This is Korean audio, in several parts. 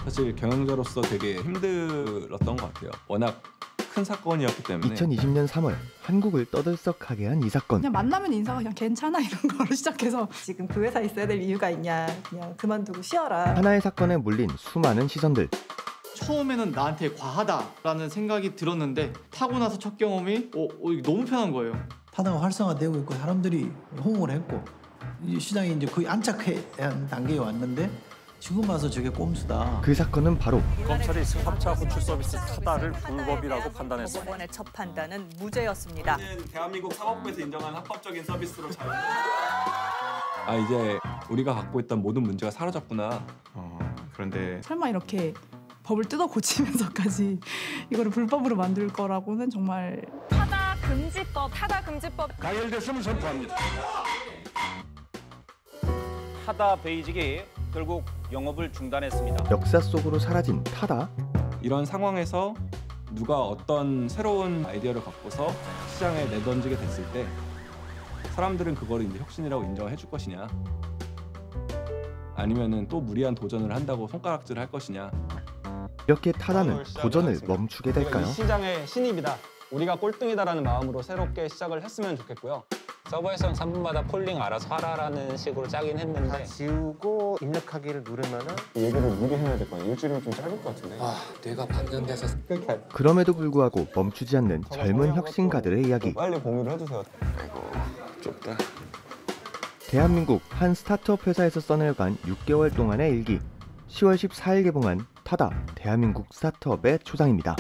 사실 경영자로서 되게 힘들었던 것 같아요. 워낙 큰 사건이었기 때문에. 2020년 3월 한국을 떠들썩하게 한 이 사건. 그냥 만나면 인사가 그냥 괜찮아 이런 거로 시작해서 지금 그 회사에 있어야 될 이유가 있냐, 그냥 그만두고 쉬어라. 하나의 사건에 몰린 수많은 시선들. 처음에는 나한테 과하다라는 생각이 들었는데 타고 나서 첫 경험이 이게 너무 편한 거예요. 타다가 활성화되고 있고 사람들이 호응을 했고 이 시장이 이제 거의 안착한 단계에 왔는데 지금 와서 저게 꼼수다. 그 사건은 바로 검찰이 승합차 호출 서비스 타다를 불법이라고 판단했습니다. 법원의 첫 판단은 무죄였습니다. 대한민국 사법부에서 인정한 합법적인 서비스로 잘. 이제 우리가 갖고 있던 모든 문제가 사라졌구나. 그런데 설마 이렇게 법을 뜯어 고치면서까지 이거를 불법으로 만들 거라고는 정말. 타다 금지법 가열됐음을 선포합니다. 타다 베이직이 결국 영업을 중단했습니다. 역사 속으로 사라진 타다. 이런 상황에서 누가 어떤 새로운 아이디어를 갖고서 시장에 내던지게 됐을 때 사람들은 그거를 이제 혁신이라고 인정을 해줄 것이냐, 아니면은 또 무리한 도전을 한다고 손가락질을 할 것이냐. 이렇게 타다는 도전을 멈추게 될까요? 이 시장의 신입이다, 우리가 꼴등이다라는 마음으로 새롭게 시작을 했으면 좋겠고요. 서버에서는 3분마다 폴링 알아서 하라라는 식으로 짜긴 했는데 다 지우고 입력하기를 누르면은 얘기를 미리 해야 될 거 아니에요? 일주일이면 좀 짧을 것 같은데. 뇌가 방전돼서 그럼에도 불구하고 멈추지 않는 젊은 혁신가들의 이야기. 빨리 공유를 해주세요. 아이고 좁다. 대한민국 한 스타트업 회사에서 써내려간 6개월 동안의 일기. 10월 14일 개봉한 타다, 대한민국 스타트업의 초장입니다.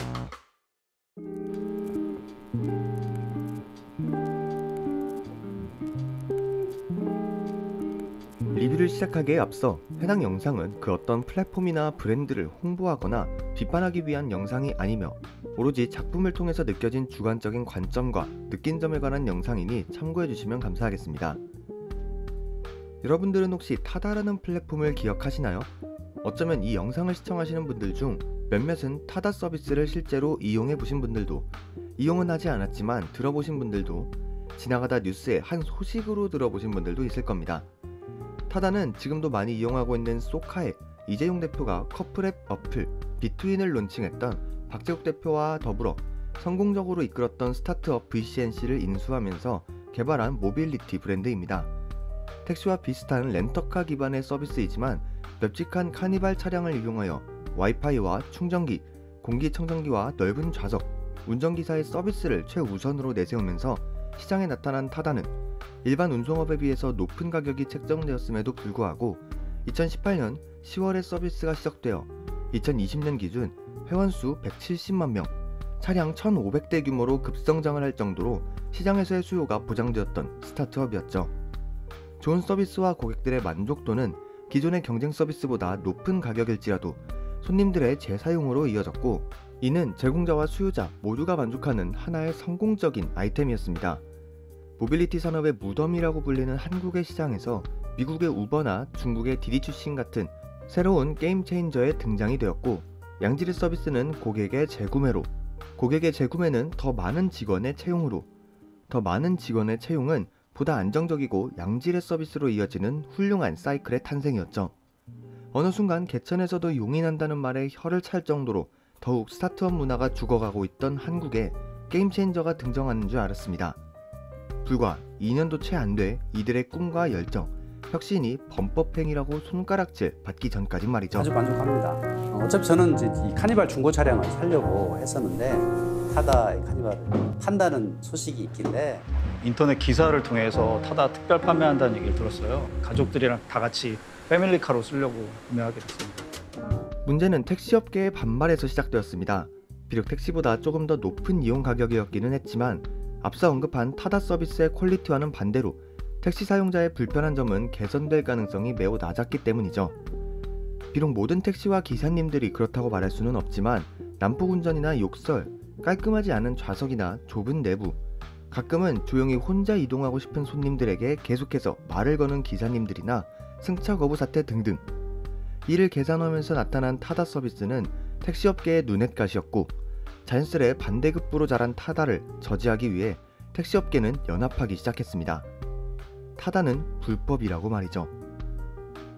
리뷰를 시작하기에 앞서 해당 영상은 그 어떤 플랫폼이나 브랜드를 홍보하거나 비판하기 위한 영상이 아니며 오로지 작품을 통해서 느껴진 주관적인 관점과 느낀 점에 관한 영상이니 참고해주시면 감사하겠습니다. 여러분들은 혹시 타다라는 플랫폼을 기억하시나요? 어쩌면 이 영상을 시청하시는 분들 중 몇몇은 타다 서비스를 실제로 이용해보신 분들도, 이용은 하지 않았지만 들어보신 분들도, 지나가다 뉴스의 한 소식으로 들어보신 분들도 있을 겁니다. 타다는 지금도 많이 이용하고 있는 소카의 이재용 대표가 커플앱 어플 비트윈을 론칭했던 박재욱 대표와 더불어 성공적으로 이끌었던 스타트업 VCNC를 인수하면서 개발한 모빌리티 브랜드입니다. 택시와 비슷한 렌터카 기반의 서비스이지만 널찍한 카니발 차량을 이용하여 와이파이와 충전기, 공기청정기와 넓은 좌석, 운전기사의 서비스를 최우선으로 내세우면서 시장에 나타난 타다는 일반 운송업에 비해서 높은 가격이 책정되었음에도 불구하고 2018년 10월에 서비스가 시작되어 2020년 기준 회원수 170만 명, 차량 1,500대 규모로 급성장을 할 정도로 시장에서의 수요가 보장되었던 스타트업이었죠. 좋은 서비스와 고객들의 만족도는 기존의 경쟁 서비스보다 높은 가격일지라도 손님들의 재사용으로 이어졌고, 이는 제공자와 수요자 모두가 만족하는 하나의 성공적인 아이템이었습니다. 모빌리티 산업의 무덤이라고 불리는 한국의 시장에서 미국의 우버나 중국의 디디 출신 같은 새로운 게임 체인저의 등장이 되었고, 양질의 서비스는 고객의 재구매로, 고객의 재구매는 더 많은 직원의 채용으로, 더 많은 직원의 채용은 보다 안정적이고 양질의 서비스로 이어지는 훌륭한 사이클의 탄생이었죠. 어느 순간 개천에서도 용이 난다는 말에 혀를 찰 정도로 더욱 스타트업 문화가 죽어가고 있던 한국에 게임 체인저가 등장하는 줄 알았습니다. 불과 2년도 채 안 돼 이들의 꿈과 열정, 혁신이 범법행위라고 손가락질 받기 전까진 말이죠. 아주 만족합니다. 어차피 저는 이제 이 카니발 중고 차량을 사려고 했었는데 타다의 카니발을 판다는 소식이 있길래 인터넷 기사를 통해서 타다 특별 판매한다는 얘기를 들었어요. 가족들이랑 다 같이 패밀리카로 쓰려고 구매하게 됐습니다. 문제는 택시업계의 반발에서 시작되었습니다. 비록 택시보다 조금 더 높은 이용 가격이었기는 했지만 앞서 언급한 타다 서비스의 퀄리티와는 반대로 택시 사용자의 불편한 점은 개선될 가능성이 매우 낮았기 때문이죠. 비록 모든 택시와 기사님들이 그렇다고 말할 수는 없지만 난폭 운전이나 욕설, 깔끔하지 않은 좌석이나 좁은 내부, 가끔은 조용히 혼자 이동하고 싶은 손님들에게 계속해서 말을 거는 기사님들이나 승차 거부 사태 등등, 이를 계산하면서 나타난 타다 서비스는 택시업계의 눈엣가시였고, 자연스레 반대급부로 자란 타다를 저지하기 위해 택시업계는 연합하기 시작했습니다. 타다는 불법이라고 말이죠.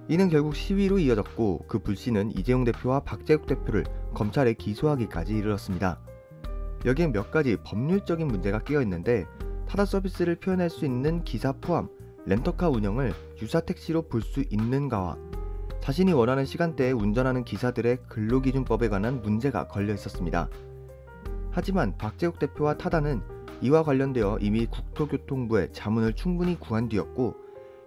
이는 결국 시위로 이어졌고 그 불씨는 이재용 대표와 박재욱 대표를 검찰에 기소하기까지 이르렀습니다. 여기엔 몇 가지 법률적인 문제가 끼어 있는데 타다 서비스를 표현할 수 있는 기사 포함, 렌터카 운영을 유사 택시로 볼 수 있는가와 자신이 원하는 시간대에 운전하는 기사들의 근로기준법에 관한 문제가 걸려 있었습니다. 하지만 박재욱 대표와 타다는 이와 관련되어 이미 국토교통부에 자문을 충분히 구한 뒤였고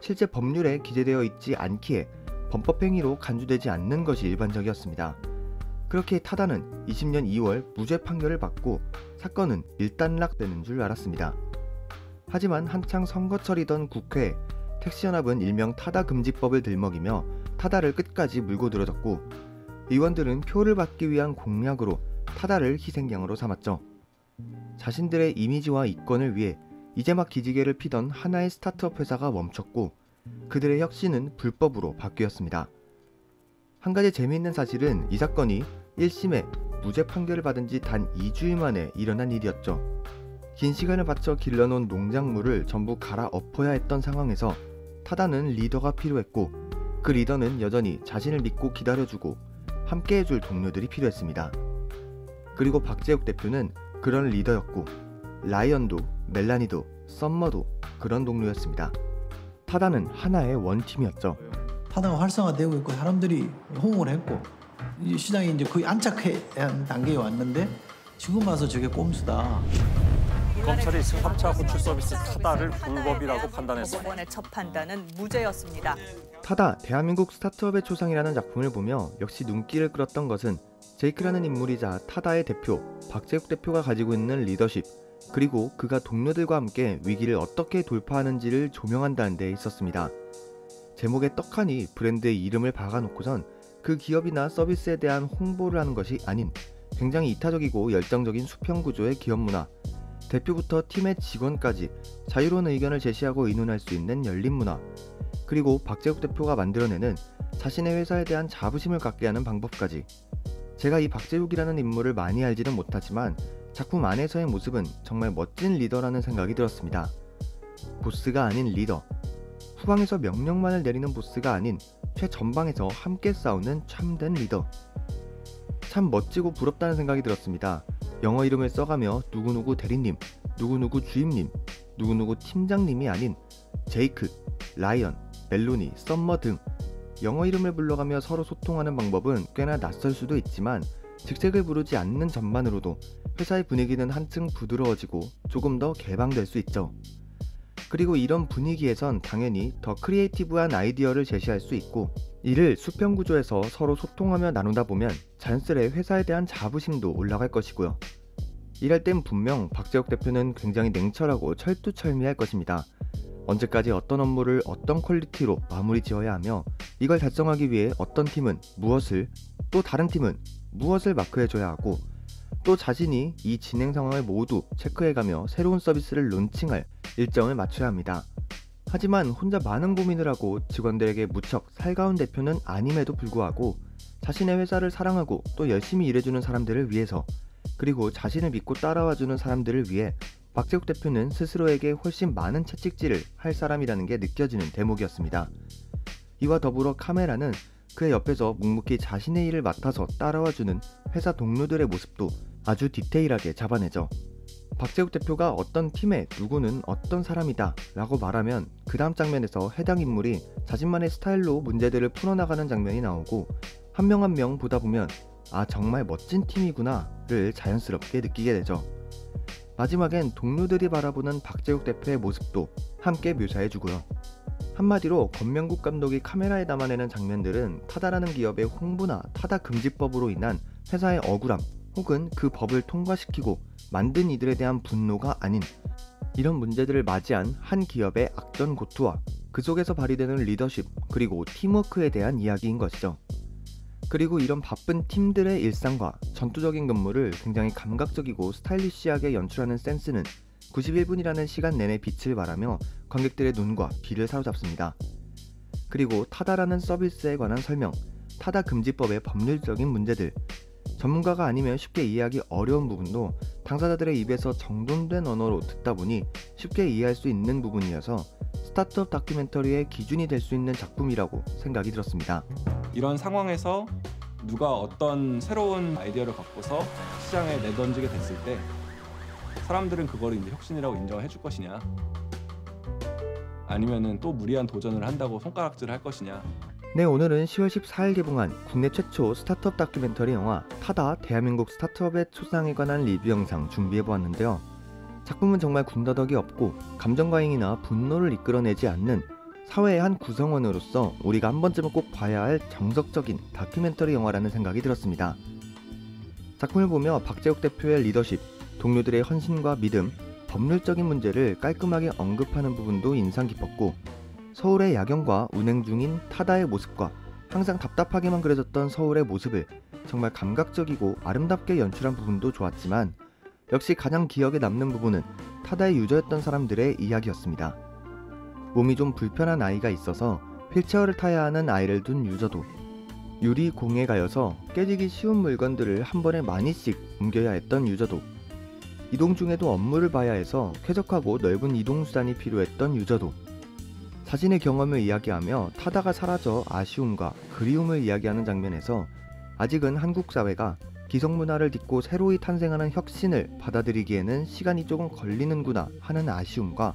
실제 법률에 기재되어 있지 않기에 범법행위로 간주되지 않는 것이 일반적이었습니다. 그렇게 타다는 20년 2월 무죄 판결을 받고 사건은 일단락되는 줄 알았습니다. 하지만 한창 선거철이던 국회에 택시연합은 일명 타다금지법을 들먹이며 타다를 끝까지 물고 늘어졌고 의원들은 표를 받기 위한 공약으로 타다를 희생양으로 삼았죠. 자신들의 이미지와 이권을 위해 이제 막 기지개를 피던 하나의 스타트업 회사가 멈췄고 그들의 혁신은 불법으로 바뀌었습니다. 한 가지 재미있는 사실은 이 사건이 1심에 무죄 판결을 받은 지 단 2주일 만에 일어난 일이었죠. 긴 시간을 바쳐 길러놓은 농작물을 전부 갈아엎어야 했던 상황에서 타다는 리더가 필요했고 그 리더는 여전히 자신을 믿고 기다려주고 함께 해줄 동료들이 필요했습니다. 그리고 박재욱 대표는 그런 리더였고 라이언도 멜라니도 썸머도 그런 동료였습니다. 타다는 하나의 원팀이었죠. 타다가 활성화되고 있고 사람들이 호응을 했고 이 시장이 이제 거의 안착한 단계에 왔는데 지금 와서 저게 꼼수다. 검찰이 승합차 호출 서비스 타다를 불법이라고 판단했습니다. 법원의 첫 판단은 무죄였습니다. 타다 대한민국 스타트업의 초상이라는 작품을 보며 역시 눈길을 끌었던 것은 제이크라는 인물이자 타다의 대표 박재욱 대표가 가지고 있는 리더십 그리고 그가 동료들과 함께 위기를 어떻게 돌파하는지를 조명한다는 데 있었습니다. 제목에 떡하니 브랜드의 이름을 박아놓고선 그 기업이나 서비스에 대한 홍보를 하는 것이 아닌 굉장히 이타적이고 열정적인 수평구조의 기업 문화, 대표부터 팀의 직원까지 자유로운 의견을 제시하고 의논할 수 있는 열린 문화, 그리고 박재욱 대표가 만들어내는 자신의 회사에 대한 자부심을 갖게 하는 방법까지. 제가 이 박재욱이라는 인물을 많이 알지는 못하지만 작품 안에서의 모습은 정말 멋진 리더라는 생각이 들었습니다. 보스가 아닌 리더, 후방에서 명령만을 내리는 보스가 아닌 최전방에서 함께 싸우는 참된 리더. 참 멋지고 부럽다는 생각이 들었습니다. 영어 이름을 써가며 누구누구 대리님, 누구누구 주임님, 누구누구 팀장님이 아닌 제이크, 라이언, 멜로니, 썸머 등 영어 이름을 불러가며 서로 소통하는 방법은 꽤나 낯설 수도 있지만 직책을 부르지 않는 것만으로도 회사의 분위기는 한층 부드러워지고 조금 더 개방될 수 있죠. 그리고 이런 분위기에선 당연히 더 크리에이티브한 아이디어를 제시할 수 있고 이를 수평구조에서 서로 소통하며 나누다 보면 자연스레 회사에 대한 자부심도 올라갈 것이고요. 이럴 땐 분명 박재욱 대표는 굉장히 냉철하고 철두철미할 것입니다. 언제까지 어떤 업무를 어떤 퀄리티로 마무리 지어야 하며 이걸 달성하기 위해 어떤 팀은 무엇을 또 다른 팀은 무엇을 마크해줘야 하고 또 자신이 이 진행 상황을 모두 체크해가며 새로운 서비스를 론칭할 일정을 맞춰야 합니다. 하지만 혼자 많은 고민을 하고 직원들에게 무척 살가운 대표는 아님에도 불구하고 자신의 회사를 사랑하고 또 열심히 일해주는 사람들을 위해서 그리고 자신을 믿고 따라와주는 사람들을 위해 박재욱 대표는 스스로에게 훨씬 많은 채찍질을 할 사람이라는 게 느껴지는 대목이었습니다. 이와 더불어 카메라는 그의 옆에서 묵묵히 자신의 일을 맡아서 따라와주는 회사 동료들의 모습도 아주 디테일하게 잡아내죠. 박재욱 대표가 어떤 팀의 누구는 어떤 사람이다 라고 말하면 그 다음 장면에서 해당 인물이 자신만의 스타일로 문제들을 풀어나가는 장면이 나오고 한 명 한 명 보다 보면 아 정말 멋진 팀이구나 를 자연스럽게 느끼게 되죠. 마지막엔 동료들이 바라보는 박재욱 대표의 모습도 함께 묘사해주고요. 한마디로 권명국 감독이 카메라에 담아내는 장면들은 타다라는 기업의 홍보나 타다 금지법으로 인한 회사의 억울함 혹은 그 법을 통과시키고 만든 이들에 대한 분노가 아닌 이런 문제들을 맞이한 한 기업의 악전고투와 그 속에서 발휘되는 리더십 그리고 팀워크에 대한 이야기인 것이죠. 그리고 이런 바쁜 팀들의 일상과 전투적인 근무를 굉장히 감각적이고 스타일리시하게 연출하는 센스는 91분이라는 시간 내내 빛을 발하며 관객들의 눈과 귀를 사로잡습니다. 그리고 타다라는 서비스에 관한 설명, 타다 금지법의 법률적인 문제들, 전문가가 아니면 쉽게 이해하기 어려운 부분도 당사자들의 입에서 정돈된 언어로 듣다 보니 쉽게 이해할 수 있는 부분이어서 스타트업 다큐멘터리의 기준이 될 수 있는 작품이라고 생각이 들었습니다. 이런 상황에서 누가 어떤 새로운 아이디어를 갖고서 시장에 내던지게 됐을 때 사람들은 그거를 이제 혁신이라고 인정해 줄 것이냐, 아니면은 또 무리한 도전을 한다고 손가락질을 할 것이냐. 네, 오늘은 10월 14일 개봉한 국내 최초 스타트업 다큐멘터리 영화 타다 대한민국 스타트업의 초상에 관한 리뷰 영상 준비해보았는데요. 작품은 정말 군더더기 없고 감정과잉이나 분노를 이끌어내지 않는 사회의 한 구성원으로서 우리가 한 번쯤은 꼭 봐야 할 정석적인 다큐멘터리 영화라는 생각이 들었습니다. 작품을 보며 박재욱 대표의 리더십, 동료들의 헌신과 믿음, 법률적인 문제를 깔끔하게 언급하는 부분도 인상 깊었고, 서울의 야경과 운행 중인 타다의 모습과 항상 답답하게만 그려졌던 서울의 모습을 정말 감각적이고 아름답게 연출한 부분도 좋았지만, 역시 가장 기억에 남는 부분은 타다의 유저였던 사람들의 이야기였습니다. 몸이 좀 불편한 아이가 있어서 휠체어를 타야 하는 아이를 둔 유저도, 유리 공에 가여서 깨지기 쉬운 물건들을 한 번에 많이씩 옮겨야 했던 유저도, 이동 중에도 업무를 봐야 해서 쾌적하고 넓은 이동수단이 필요했던 유저도, 자신의 경험을 이야기하며 타다가 사라져 아쉬움과 그리움을 이야기하는 장면에서 아직은 한국 사회가 기성문화를 딛고 새로이 탄생하는 혁신을 받아들이기에는 시간이 조금 걸리는구나 하는 아쉬움과,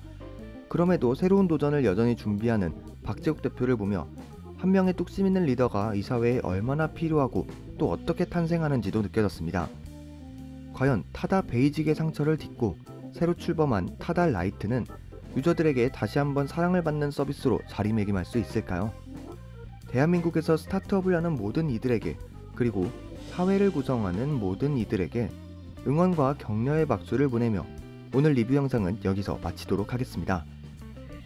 그럼에도 새로운 도전을 여전히 준비하는 박재욱 대표를 보며 한 명의 뚝심 있는 리더가 이 사회에 얼마나 필요하고 또 어떻게 탄생하는지도 느껴졌습니다. 과연 타다 베이직의 상처를 딛고 새로 출범한 타다 라이트는 유저들에게 다시 한번 사랑을 받는 서비스로 자리매김할 수 있을까요? 대한민국에서 스타트업을 하는 모든 이들에게, 그리고 사회를 구성하는 모든 이들에게 응원과 격려의 박수를 보내며 오늘 리뷰 영상은 여기서 마치도록 하겠습니다.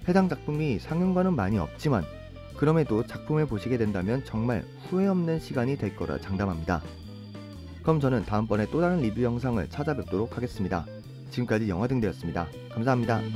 해당 작품이 상영관은 많이 없지만 그럼에도 작품을 보시게 된다면 정말 후회 없는 시간이 될 거라 장담합니다. 그럼 저는 다음번에 또 다른 리뷰 영상을 찾아뵙도록 하겠습니다. 지금까지 영화등대였습니다. 감사합니다.